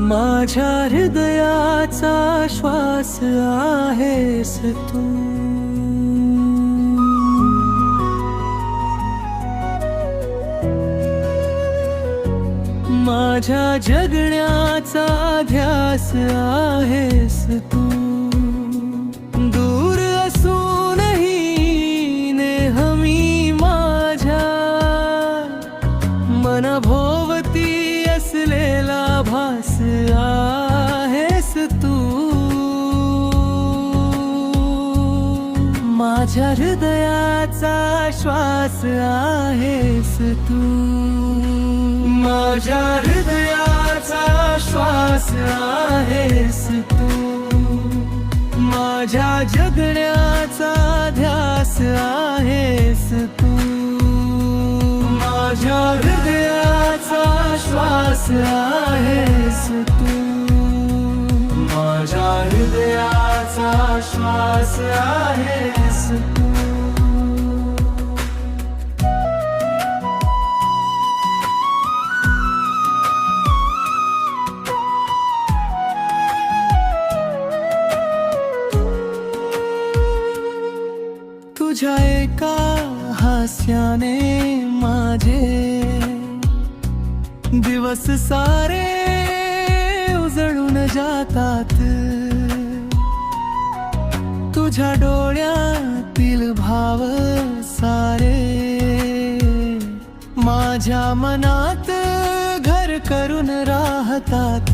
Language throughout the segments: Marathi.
माझ्या हृदयाचा श्वास आहेस तू. माझ्या जगण्याचा ध्यास आहेस तू. दूर असूनही नेहमी माझ्या मनभोवती असलेला भास आहेस तू. माझ्या हृदयाचा श्वास आहेस तू. माझ्या हृदयाचा श्वास आहेस तू. माझ्या जगण्याचा ध्यास आहेस तू. माझ्या हृदयाचा श्वास आहेस तू. माझ्या हृदयाचा श्वास आहेस तू. तुझ्या एका हास्याने माझे दिवस सारे उजळून जातात. तुझ्या डोळ्यातील भाव सारे माझ्या मनात घर करून राहतात.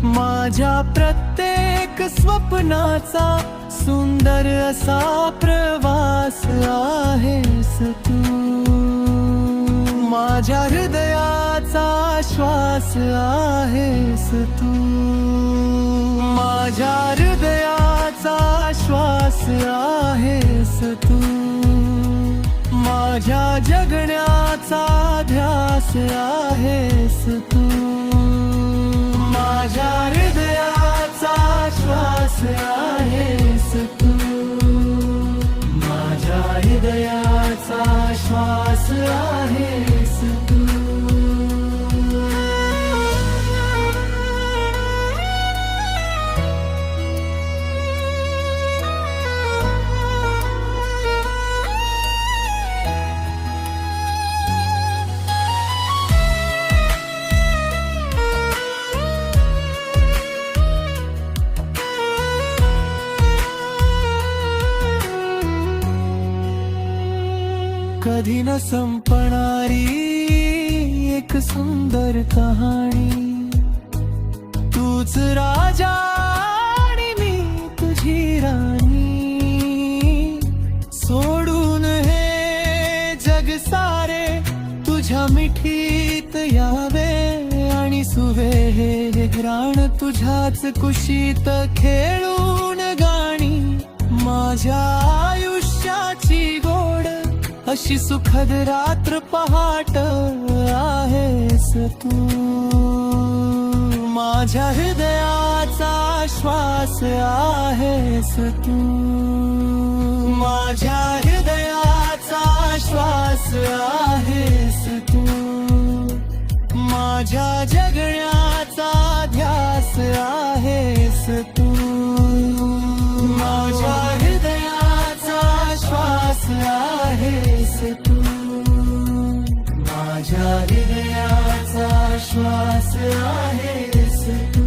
माझ्या प्रत्येक स्वप्नाचा सुंदर असा प्रवास आहेस तू. माझ्या हृदयाचा श्वास आहेस तू. माझ्या हृदयाचा श्वास आहेस तू. माझ्या जगण्याचा ध्यास आहेस तू. माझ्या हृदयाचा श्वास आहेस तू. माझ्या हृदयाचा श्वास आहेस तू. कधी न संपणारी एक सुंदर कहाणी. तूच राजा आणि मी तुझी राणी. सोडून हे जग सारे तुझ्या मिठीत यावे आणि सुवे हे राण तुझ्याच कुशीत खेळून गाणी. माझ्या आयुष्याची गोड अशी सुखद रात्र पहाट आहेस तू. माझ्या हृदयाचा श्वास आहेस तू. माझ्या हृदयाचा श्वास आहेस तू. माझ्या जगण्याचा ध्यास आहेस तू. माझ्या हृदयाचा श्वास आहेस तू. माझ्या हृदयाचा श्वास आहेस तू.